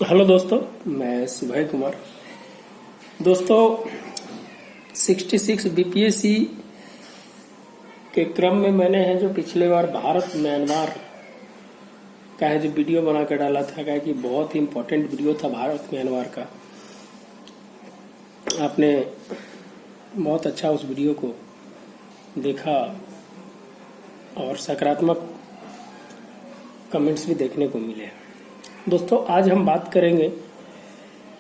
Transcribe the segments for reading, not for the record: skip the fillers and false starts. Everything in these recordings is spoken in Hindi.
हेलो दोस्तों, मैं सुभय कुमार। दोस्तों 66 बीपीएससी के क्रम में मैंने है जो पिछले बार भारत म्यांमार का है जो वीडियो बना कर डाला था, क्या कि बहुत ही इम्पोर्टेंट वीडियो था भारत म्यांमार का। आपने बहुत अच्छा उस वीडियो को देखा और सकारात्मक कमेंट्स भी देखने को मिले। दोस्तों आज हम बात करेंगे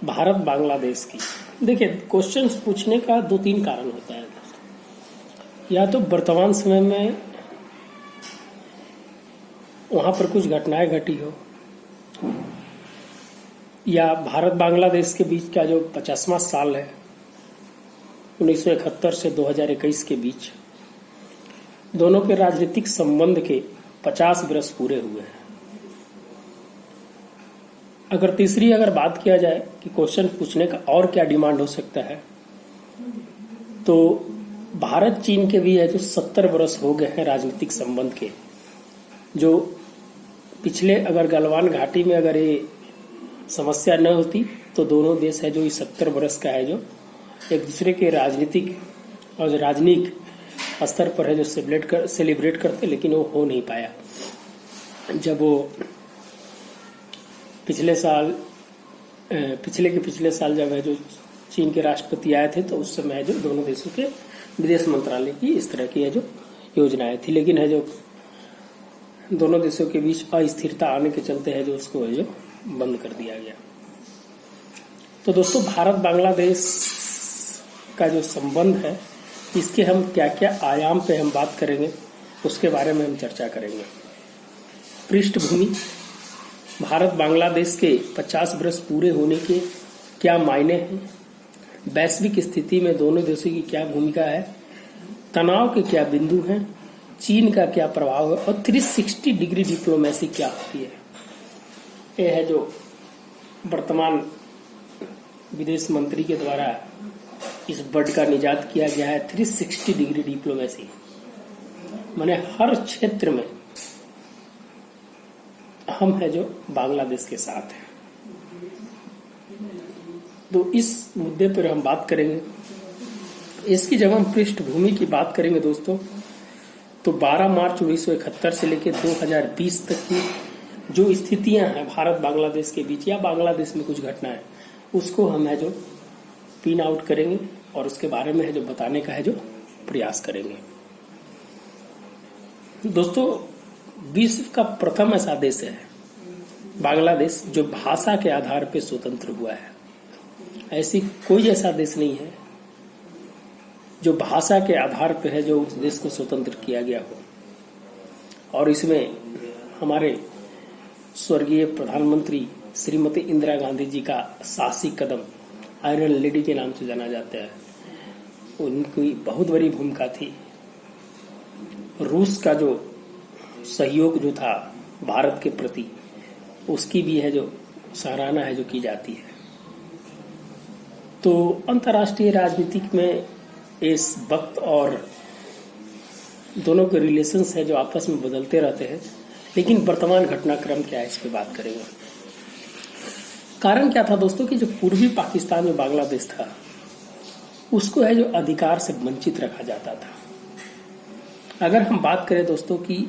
भारत बांग्लादेश की। देखिए, क्वेश्चंस पूछने का दो तीन कारण होता है। या तो वर्तमान समय में वहां पर कुछ घटनाएं घटी हो, या भारत बांग्लादेश के बीच का जो 50वां साल है 1971 से 2021 के बीच, दोनों के राजनीतिक संबंध के 50 वर्ष पूरे हुए हैं। अगर तीसरी बात किया जाए कि क्वेश्चन पूछने का और क्या डिमांड हो सकता है, तो भारत चीन के भी है जो 70 वर्ष हो गए हैं राजनीतिक संबंध के। जो पिछले अगर गलवान घाटी में अगर ये समस्या न होती तो दोनों देश है जो इस 70 वर्ष का है जो एक दूसरे के राजनीतिक और राजनीतिक स्तर पर है जो सेलिब्रेट करते, लेकिन वो हो नहीं पाया। जब वो पिछले साल जब है जो चीन के राष्ट्रपति आए थे, तो उस समय है जो दोनों देशों के विदेश मंत्रालय की इस तरह की है जो योजनाएं थी, लेकिन है जो दोनों देशों के बीच अस्थिरता आने के चलते है जो उसको है जो बंद कर दिया गया। तो दोस्तों भारत बांग्लादेश का जो संबंध है, इसके हम क्या क्या आयाम पे हम बात करेंगे उसके बारे में हम चर्चा करेंगे। पृष्ठभूमि, भारत बांग्लादेश के 50 वर्ष पूरे होने के क्या मायने हैं, वैश्विक स्थिति में दोनों देशों की क्या भूमिका है, तनाव के क्या बिंदु हैं, चीन का क्या प्रभाव है, और 360 डिग्री डिप्लोमेसी क्या होती है। यह है जो वर्तमान विदेश मंत्री के द्वारा इस वर्ड का निजात किया गया है, 360 डिग्री डिप्लोमेसी। माने हर क्षेत्र में हम है जो बांग्लादेश के साथ हैं। तो इस मुद्दे पर हम बात करेंगे। इसकी जब हम पृष्ठभूमि की बात करेंगे दोस्तों, तो 12 मार्च 1971 से लेकर 2020 तक की जो स्थितियां हैं भारत बांग्लादेश के बीच या बांग्लादेश में कुछ घटनाएं, उसको हम है जो पिन आउट करेंगे और उसके बारे में है जो बताने का है जो प्रयास करेंगे। दोस्तों विश्व का प्रथम ऐसा देश है बांग्लादेश जो भाषा के आधार पर स्वतंत्र हुआ है। ऐसी कोई ऐसा देश नहीं है जो भाषा के आधार पर है जो उस देश को स्वतंत्र किया गया हो। और इसमें हमारे स्वर्गीय प्रधानमंत्री श्रीमती इंदिरा गांधी जी का साहसी कदम, आयरन लेडी के नाम से जाना जाता है, उनकी बहुत बड़ी भूमिका थी। रूस का जो सहयोग जो था भारत के प्रति, उसकी भी है जो सराहना है जो की जाती है। तो अंतर्राष्ट्रीय राजनीतिक में इस वक्त और दोनों के रिलेशंस है जो आपस में बदलते रहते हैं, लेकिन वर्तमान घटनाक्रम क्या है इस पे बात करेंगे। कारण क्या था दोस्तों कि जो पूर्वी पाकिस्तान में बांग्लादेश था, उसको है जो अधिकार से वंचित रखा जाता था। अगर हम बात करें दोस्तों कि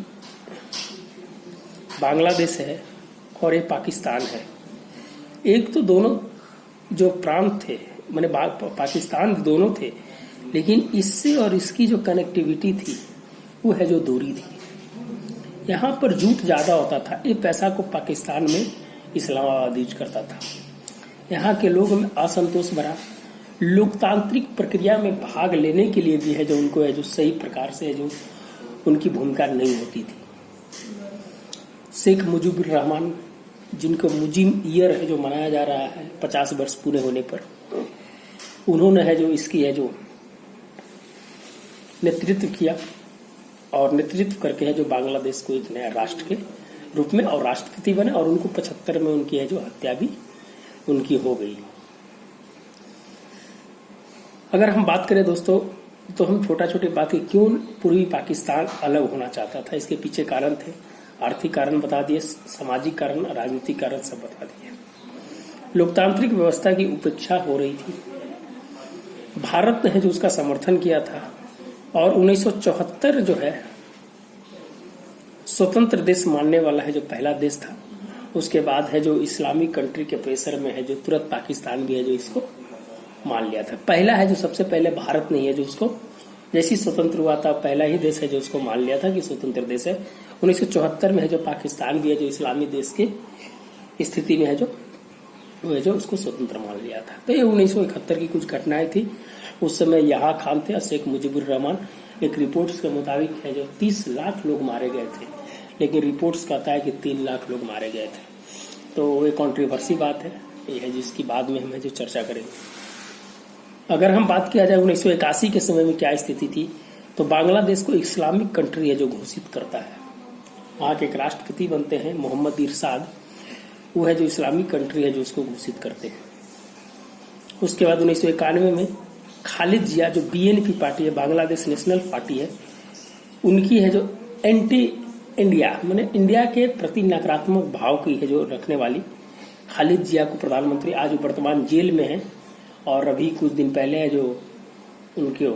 बांग्लादेश है और ये पाकिस्तान है, एक तो दोनों जो प्रांत थे माने पाकिस्तान दोनों थे, लेकिन इससे और इसकी जो कनेक्टिविटी थी वो है जो दूरी थी। यहाँ पर झूठ ज्यादा होता था। ये पैसा को पाकिस्तान में इस्लामाबाद यूज करता था। यहाँ के लोगों में असंतोष भरा, लोकतांत्रिक प्रक्रिया में भाग लेने के लिए भी है जो उनको है जो सही प्रकार से है जो उनकी भूमिका नहीं होती थी। शेख मुजीबुर रहमान, जिनको मुजिम ईयर है जो मनाया जा रहा है 50 वर्ष पूरे होने पर, उन्होंने है जो इसकी है जो नेतृत्व किया और नेतृत्व करके है जो बांग्लादेश को एक नया राष्ट्र के रूप में और राष्ट्रपति बने, और उनको 75 में उनकी है जो हत्या भी उनकी हो गई। अगर हम बात करें दोस्तों, तो हम छोटी बात क्यों पूर्वी पाकिस्तान अलग होना चाहता था, इसके पीछे कारण थे। आर्थिक कारण बता दिए, सामाजिक कारण, राजनीतिक कारण सब बता दिए। लोकतांत्रिक व्यवस्था की उपेक्षा हो रही थी। भारत ने जो उसका समर्थन किया था और 1974 जो है स्वतंत्र देश मानने वाला है जो पहला देश था। उसके बाद है जो इस्लामिक कंट्री के प्रेशर में है जो तुरंत पाकिस्तान भी है जो इसको मान लिया था। पहला है जो सबसे पहले भारत नहीं है जो उसको जैसी स्वतंत्र हुआ था पहला ही देश है जो उसको मान लिया था कि स्वतंत्र देश है। 1974 में है जो पाकिस्तान भी है जो इस्लामी देश की स्थिति में है जो उसको स्वतंत्र मान लिया था। तो ये 1971 की कुछ घटनाएं थी। उस समय यहाँ खान थे, शेख मुजीबुर रहमान। एक रिपोर्ट्स के मुताबिक है जो 30 लाख लोग मारे गए थे, लेकिन रिपोर्ट्स कहता है कि 3 लाख लोग मारे गए थे। तो ये कॉन्ट्रोवर्सी बात है, ये है जिसकी बाद में हम जो चर्चा करेंगे। अगर हम बात किया जाए 1981 के समय में क्या स्थिति थी, तो बांग्लादेश को इस्लामिक कंट्री है जो घोषित करता है। वहाँ के एक राष्ट्रपति बनते हैं मोहम्मद इरशाद, वो है जो इस्लामिक कंट्री है जो उसको घोषित करते हैं। उसके बाद 1991 में खालिद जिया जो बीएनपी पार्टी है, बांग्लादेश नेशनल पार्टी है, उनकी है जो एंटी इंडिया माने इंडिया के प्रति नकारात्मक भाव की है जो रखने वाली खालिद जिया को प्रधानमंत्री, आज वर्तमान जेल में है। और अभी कुछ दिन पहले है जो उनके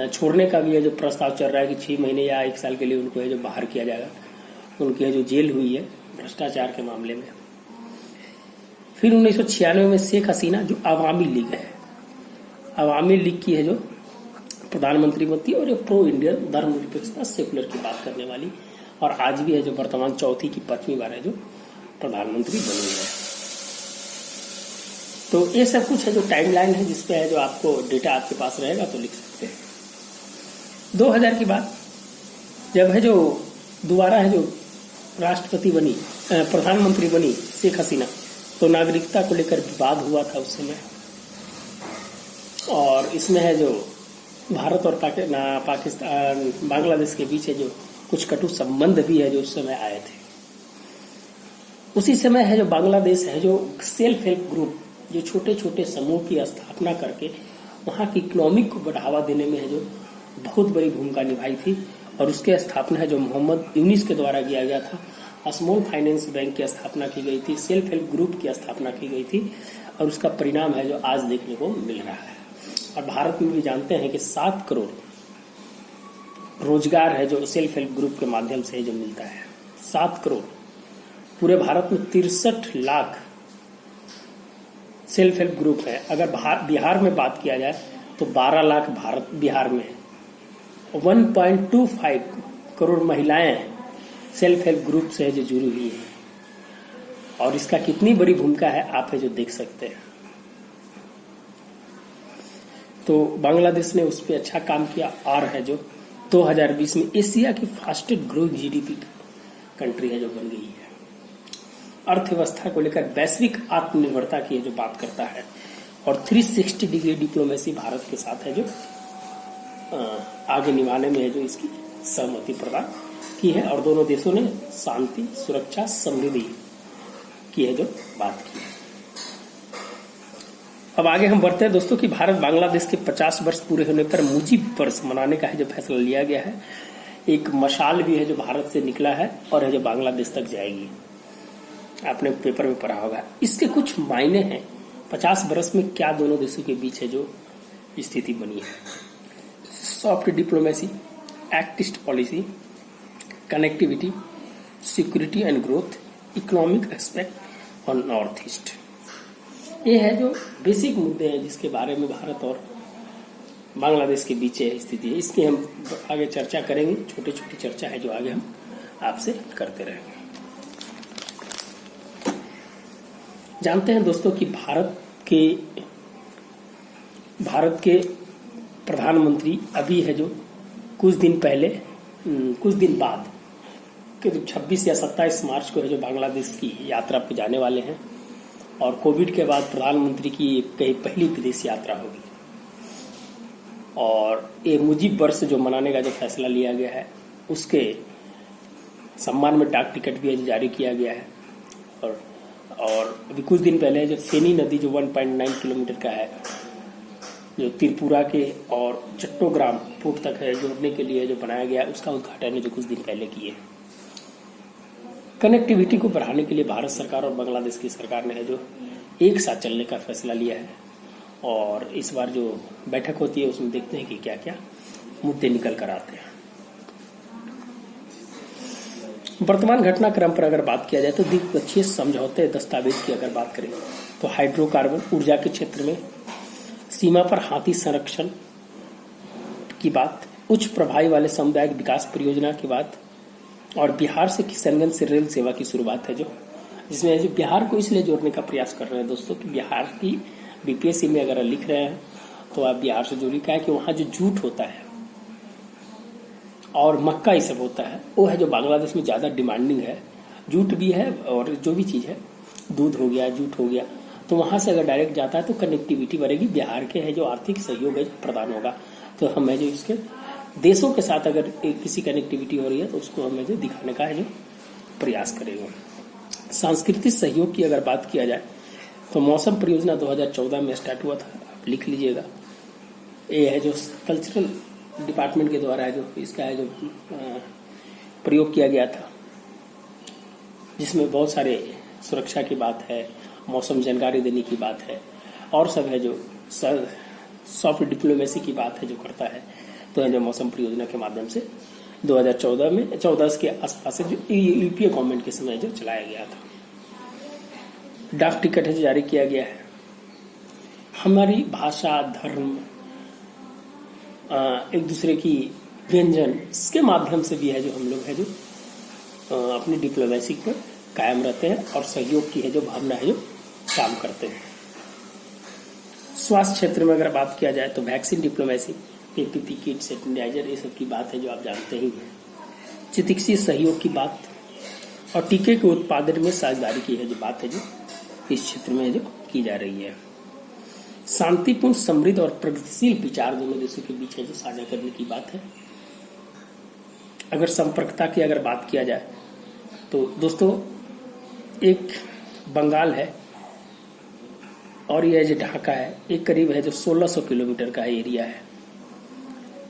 छोड़ने का भी है जो प्रस्ताव चल रहा है कि 6 महीने या 1 साल के लिए उनको है जो बाहर किया जाएगा। उनकी है जो जेल हुई है भ्रष्टाचार के मामले में। फिर 1996 में शेख हसीना जो अवामी लीग है, अवामी लीग की है जो प्रधानमंत्री बनती है और ये प्रो इंडियन धर्मनिरपेक्षता सेकुलर की बात करने वाली, और आज भी है जो वर्तमान चौथी की 5वीं बार है जो प्रधानमंत्री बनी है। तो ये सब कुछ है जो टाइमलाइन है जिसपे है जो आपको डेटा आपके पास रहेगा तो लिख सकते हैं। 2000 की बात जब है जो दोबारा है जो राष्ट्रपति बनी, प्रधानमंत्री बनी शेख हसीना, तो नागरिकता को लेकर विवाद हुआ था उस समय। और इसमें है जो भारत और पाकिस्तान बांग्लादेश के बीच है जो कुछ कटु संबंध भी है जो उस समय आए थे। उसी समय है जो बांग्लादेश है जो सेल्फ हेल्प ग्रुप जो छोटे छोटे समूह की स्थापना करके वहाँ की इकोनॉमिक को बढ़ावा देने में है जो बहुत बड़ी भूमिका निभाई थी। और उसके स्थापना है जो मोहम्मद यूनिस के द्वारा किया गया था। स्मॉल फाइनेंस बैंक की स्थापना की गई थी, सेल्फ हेल्प ग्रुप की स्थापना की गई थी, और उसका परिणाम है जो आज देखने को मिल रहा है। और भारत में भी जानते हैं कि 7 करोड़ रोजगार है जो सेल्फ हेल्प ग्रुप के माध्यम से जो मिलता है। 7 करोड़ पूरे भारत में 63 लाख सेल्फ हेल्प ग्रुप है। अगर बिहार में बात किया जाए तो 12 लाख बिहार में है। 1.25 करोड़ महिलाएं सेल्फ हेल्प ग्रुप से जो जुड़ी हुई है, और इसका कितनी बड़ी भूमिका है आप है जो देख सकते हैं। तो बांग्लादेश ने उस पर अच्छा काम किया और है जो 2020 में एशिया की फास्टेस्ट ग्रोइंग जीडीपी कंट्री है जो बन गई है। अर्थव्यवस्था को लेकर वैश्विक आत्मनिर्भरता की जो बात करता है, और 360 डिग्री डिप्लोमेसी भारत के साथ है जो आगे निभाने में है जो इसकी सहमति प्रदान की है। और दोनों देशों ने शांति, सुरक्षा, समृद्धि की है जो बात की है। अब आगे हम बढ़ते हैं दोस्तों कि भारत बांग्लादेश के 50 वर्ष पूरे होने पर मुजीब वर्ष मनाने का है जो फैसला लिया गया है। एक मशाल भी है जो भारत से निकला है और है जो बांग्लादेश तक जाएगी। आपने पेपर में पढ़ा होगा। इसके कुछ मायने हैं। 50 वर्ष में क्या दोनों देशों के बीच है जो स्थिति बनी है। Soft diplomacy, act east policy, connectivity, security and growth, economic aspect और नॉर्थ ईस्ट, ये है जो बेसिक मुद्दे हैं जिसके बारे में भारत और बांग्लादेश के बीच स्थिति है। इसकी हम आगे चर्चा करेंगे। छोटी छोटी चर्चा है जो आगे हम आपसे करते रहेंगे। जानते हैं दोस्तों कि भारत के प्रधानमंत्री अभी है जो कुछ दिन बाद करीब 26 या 27 मार्च को है जो बांग्लादेश की यात्रा पे जाने वाले हैं। और कोविड के बाद प्रधानमंत्री की कहीं पहली विदेश यात्रा होगी। और ये मुजीब वर्ष जो मनाने का जो फैसला लिया गया है उसके सम्मान में डाक टिकट भी जारी किया गया है। और अभी कुछ दिन पहले जो फेनी नदी जो 1.9 किलोमीटर का है जो त्रिपुरा के और चट्टोग्राम पोर्ट तक है जोड़ने के लिए जो बनाया गया है, उसका उद्घाटन जो कुछ दिन पहले किए। कनेक्टिविटी को बढ़ाने के लिए भारत सरकार और बांग्लादेश की सरकार ने है जो एक साथ चलने का फैसला लिया है, और इस बार जो बैठक होती है उसमें देखते हैं कि क्या क्या मुद्दे निकल कर आते हैं। वर्तमान घटनाक्रम पर अगर बात किया जाए तो द्विपक्षीय समझौते दस्तावेज की अगर बात करें तो हाइड्रोकार्बन ऊर्जा के क्षेत्र में सीमा पर हाथी संरक्षण की बात, उच्च प्रभावी वाले सामुदायिक विकास परियोजना की बात, और बिहार से किशनगंज से रेल सेवा की शुरुआत है जो जिसमें जो बिहार को इसलिए जोड़ने का प्रयास कर रहे हैं दोस्तों कि बिहार की बीपीएससी में अगर लिख रहे हैं तो आप बिहार से जोड़ी का है कि वहां जो जूट होता है और मक्का ये सब होता है वो है जो बांग्लादेश में ज्यादा डिमांडिंग है, जूट भी है और जो भी चीज है दूध हो गया जूट हो गया, तो वहां से अगर डायरेक्ट जाता है तो कनेक्टिविटी बढ़ेगी, बिहार के है जो आर्थिक सहयोग है प्रदान होगा। तो हम है जो इसके देशों के साथ अगर किसी कनेक्टिविटी हो रही है तो उसको हमें जो दिखाने का है जो प्रयास करेंगे। सांस्कृतिक सहयोग की अगर बात किया जाए तो मौसम परियोजना 2014 में स्टार्ट हुआ था, आप लिख लीजिएगा। ये है जो कल्चरल डिपार्टमेंट के द्वारा है जो इसका है जो प्रयोग किया गया था, जिसमें बहुत सारे सुरक्षा की बात है, मौसम जानकारी देने की बात है, और सब है जो सॉफ्ट डिप्लोमेसी की बात है जो करता है। तो है जो मौसम परियोजना के माध्यम से 2014 में 14 के आसपास जो यूपीए गवर्नमेंट के समय जो चलाया गया था। डाक टिकट है जो जारी किया गया है। हमारी भाषा धर्म एक दूसरे की व्यंजन इसके माध्यम से भी है जो हम लोग है जो अपनी डिप्लोमेसी पर कायम रहते हैं और सहयोग की है जो भावना है जो काम करते हैं। स्वास्थ्य क्षेत्र में अगर बात किया जाए तो vaccine diplomacy, PPP kit, sanitizer ये सब की बात है जो आप जानते ही हैं। चिकित्सीय सहयोग की बात और टीके के उत्पादन में साझेदारी की है जो बात है जो इस क्षेत्र में जो की जा रही है। शांतिपूर्ण, समृद्ध और प्रगतिशील विचार दोनों देशों के बीच है जो साझा करने की बात है। अगर संपर्कता की अगर बात किया जाए तो दोस्तों एक बंगाल है और यह जो ढाका है एक करीब है जो 1600 किलोमीटर का एरिया है।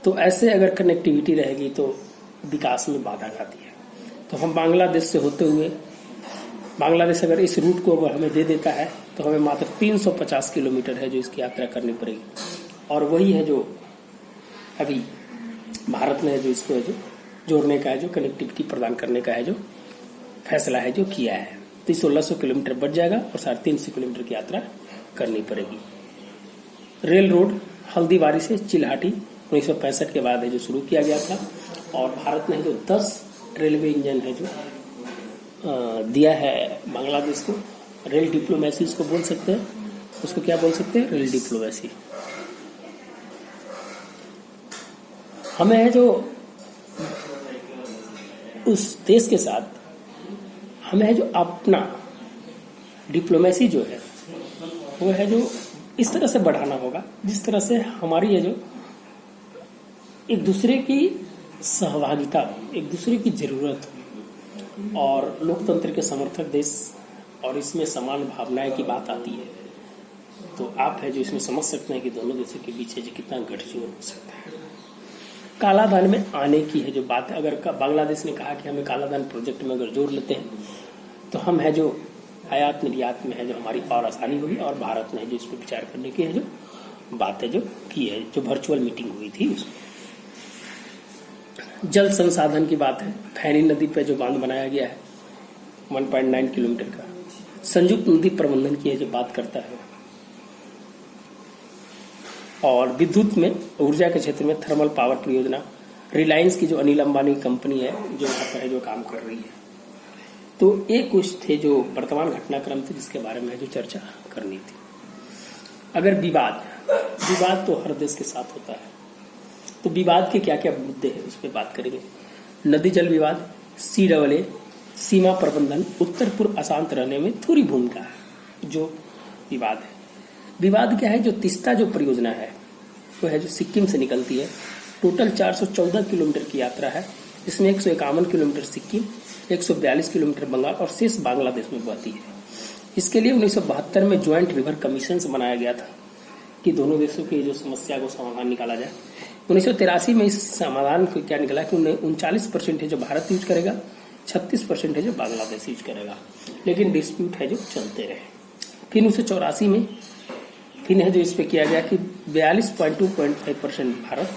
तो ऐसे अगर कनेक्टिविटी रहेगी तो विकास में बाधा आती है। तो हम बांग्लादेश से होते हुए बांग्लादेश अगर इस रूट को अगर हमें दे देता है तो हमें मात्र 350 किलोमीटर है जो इसकी यात्रा करनी पड़ेगी, और वही है जो अभी भारत ने जो इसको है जो जोड़ने का है जो कनेक्टिविटी प्रदान करने का है जो फैसला है जो किया है। तो 1600 किलोमीटर बढ़ जाएगा और 350 किलोमीटर की यात्रा करनी पड़ेगी। रेल रोड हल्दीबारी से चिल्हाटी 1965 के बाद है जो शुरू किया गया था, और भारत ने जो 10 रेलवे इंजन है जो दिया है बांग्लादेश को। रेल डिप्लोमेसी इसको बोल सकते हैं, उसको क्या बोल सकते हैं, रेल डिप्लोमेसी। हमें है जो उस देश के साथ हमें है जो अपना डिप्लोमेसी जो है वो है जो इस तरह से बढ़ाना होगा जिस तरह से हमारी है जो एक दूसरे की सहभागिता, एक दूसरे की जरूरत और लोकतंत्र के समर्थक देश, और इसमें समान भावनाएं की बात आती है। तो आप है जो इसमें समझ सकते हैं कि दोनों देशों के बीच है जो कितना गठजोड़ हो सकता है। कालाधन में आने की है जो बात है, अगर बांग्लादेश ने कहा कि हमें कालाधन प्रोजेक्ट में अगर जोड़ लेते हैं तो हम है जो आयात निर्यात में है जो हमारी और आसानी होगी, और भारत ने जो इस पर विचार करने की है जो बात है जो की है, जो वर्चुअल मीटिंग हुई थी उसमें। जल संसाधन की बात है, फैनी नदी पे जो बांध बनाया गया है 1.9 किलोमीटर का, संयुक्त नदी प्रबंधन की है जो बात करता है, और विद्युत में ऊर्जा के क्षेत्र में थर्मल पावर परियोजना रिलायंस की जो अनिल अंबानी कंपनी है जो यहाँ पर है जो काम कर रही है। तो ये कुछ थे जो वर्तमान घटनाक्रम थे जिसके बारे में जो चर्चा करनी थी। अगर विवाद तो हर देश के साथ होता है, तो विवाद के क्या क्या मुद्दे हैं उस पर बात करेंगे। नदी जल विवाद, CAA, सीमा प्रबंधन, उत्तर पूर्व अशांत रहने में थोड़ी भूमिका है जो विवाद है। विवाद क्या है, जो तीस्ता जो परियोजना है वो है जो सिक्किम से निकलती है। टोटल 414 किलोमीटर की यात्रा है, इसमें 151 किलोमीटर सिक्किम, 142 किलोमीटर बंगाल और शेष बांग्लादेश में बहती है। इसके लिए 1972 में ज्वाइंट रिवर कमीशन बनाया गया था कि दोनों देशों की जो समस्या को समाधान निकाला जाए। 1983 में इस समाधान को क्या निकला कि 39% है जो भारत यूज करेगा, 36% है जो बांग्लादेश यूज करेगा। लेकिन डिस्प्यूट है जो चलते रहे। फिर 1984 में फिर है जो इस पे किया गया कि 42.2.5% भारत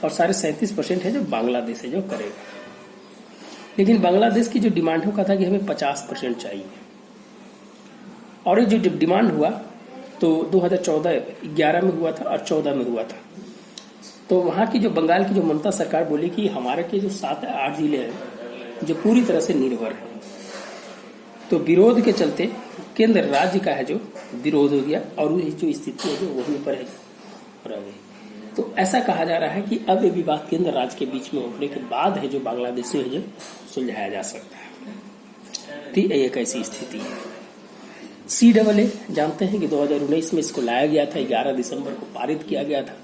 और 37.5% है जो बांग्लादेश है जो करेगा। लेकिन बांग्लादेश की जो डिमांड होगा था कि हमें 50% चाहिए, और ये जो डिमांड हुआ तो 2011 में हुआ था और 14 में हुआ था। तो वहाँ की जो बंगाल की जो ममता सरकार बोली कि हमारे के जो 7-8 जिले हैं जो पूरी तरह से निर्भर है, तो विरोध के चलते केंद्र राज्य का है जो विरोध हो गया और ये जो स्थिति है जो वहीं पर है रह गई। तो ऐसा कहा जा रहा है कि अब ये विवाद केंद्र राज्य के बीच में होने के बाद है जो बांग्लादेश से है जो सुलझाया जा सकता है। तो ये एक ऐसी स्थिति है। CAA जानते हैं कि 2019 में इसको लाया गया था, 11 दिसंबर को पारित किया गया था,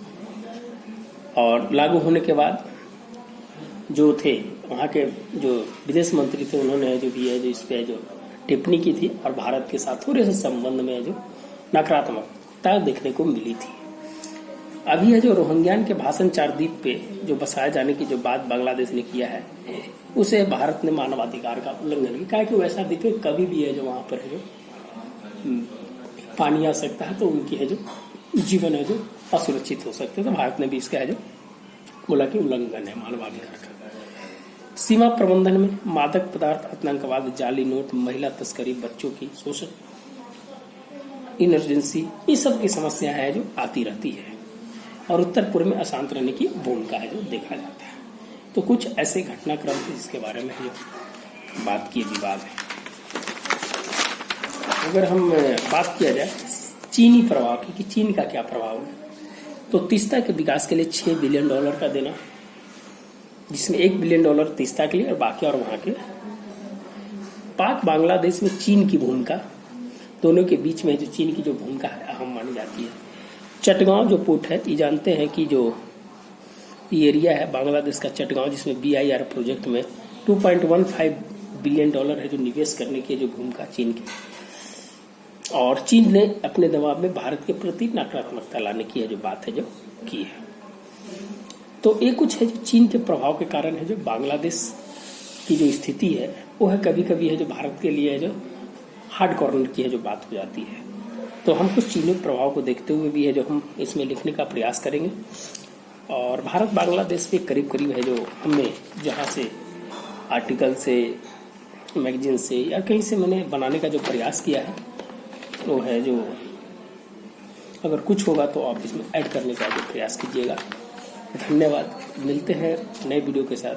और लागू होने के बाद जो थे वहाँ के जो विदेश मंत्री थे उन्होंने जो भी है जो इस पे जो टिप्पणी की थी और भारत के साथ थोड़े से संबंध में जो नकारात्मकता देखने को मिली थी। अभी है जो रोहिंग्यान के भाषण 4 द्वीप पे जो बसाए जाने की जो बात बांग्लादेश ने किया है, उसे भारत ने मानवाधिकार का उल्लंघन किया। क्या कि वैसा द्वीप कभी भी है जो वहां पर है जो पानी आ सकता है, तो उनकी है जो जीवन है जो असुरक्षित हो सकते हैं। तो भारत ने भी इसका है जो बोला कि उल्लंघन है मानवाधिकार का। सीमा प्रबंधन में मादक पदार्थ, आतंकवाद, जाली नोट, महिला तस्करी, बच्चों की शोषण, इमरजेंसी, ये सब की समस्या है जो आती रहती है, और उत्तर पूर्व में अशांत रहने की भूमिका है जो देखा जाता है। तो कुछ ऐसे घटनाक्रम थे जिसके बारे में जो बात की विवाद है। अगर हम बात किया जाए चीनी प्रभाव की कि चीन का क्या प्रभाव है, तो तीस्ता के विकास के लिए $6 बिलियन का देना, जिसमें $1 बिलियन तीस्ता के लिए और बाकी और वहां के। पाक बांग्लादेश में चीन की भूमिका, दोनों के बीच में जो चीन की जो भूमिका है अहम मानी जाती है। चटगांव जो पोर्ट है, ये जानते हैं कि जो ये एरिया है बांग्लादेश का चटगांव, जिसमें BIR प्रोजेक्ट में $2.15 बिलियन है जो निवेश करने की जो भूमिका चीन की, और चीन ने अपने दबाव में भारत के प्रति नकारात्मकता लाने की है जो बात है जो की है। तो ये कुछ है जो चीन के प्रभाव के कारण है जो बांग्लादेश की जो स्थिति है वो है कभी कभी है जो भारत के लिए है जो हार्ड कॉर्नर की है जो बात हो जाती है। तो हम कुछ चीनी प्रभाव को देखते हुए भी है जो हम इसमें लिखने का प्रयास करेंगे, और भारत बांग्लादेश पे करीब करीब है जो हमने जहाँ से आर्टिकल से, मैगजीन से या कहीं से मैंने बनाने का जो प्रयास किया है वो है जो अगर कुछ होगा तो आप इसमें ऐड करने का जो प्रयास कीजिएगा। धन्यवाद। मिलते हैं नए वीडियो के साथ।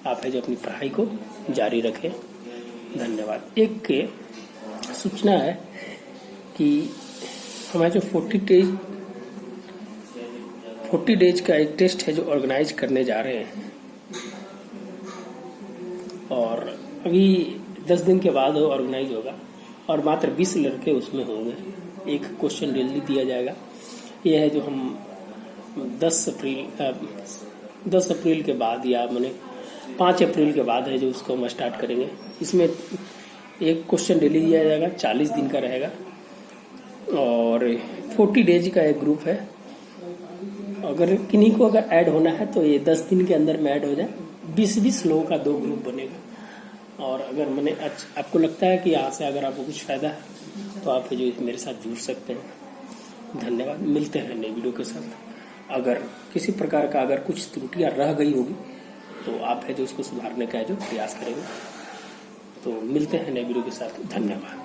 आप है जो अपनी पढ़ाई को जारी रखें। धन्यवाद। एक सूचना है कि हमारे जो 40 डेज का एक टेस्ट है जो ऑर्गेनाइज करने जा रहे हैं, और अभी 10 दिन के बाद वो ऑर्गेनाइज होगा और मात्र 20 लड़के उसमें होंगे। एक क्वेश्चन डेली दिया जाएगा। यह है जो हम 10 अप्रैल के बाद या मैंने 5 अप्रैल के बाद है जो उसको हम स्टार्ट करेंगे। इसमें एक क्वेश्चन डेली दिया जाएगा, 40 दिन का रहेगा, और 40 डेज का एक ग्रुप है। अगर किन्हीं को अगर ऐड होना है तो ये 10 दिन के अंदर में ऐड हो जाए। 20-20 लोगों का 2 ग्रुप बनेगा, और अगर मैंने आपको लगता है कि यहाँ से अगर आपको कुछ फायदा है तो आप जो मेरे साथ जुड़ सकते हैं। धन्यवाद। मिलते हैं नई वीडियो के साथ। अगर किसी प्रकार का अगर कुछ त्रुटियां रह गई होगी तो आप है जो उसको सुधारने का है जो प्रयास करेंगे। तो मिलते हैं नई वीडियो के साथ। धन्यवाद।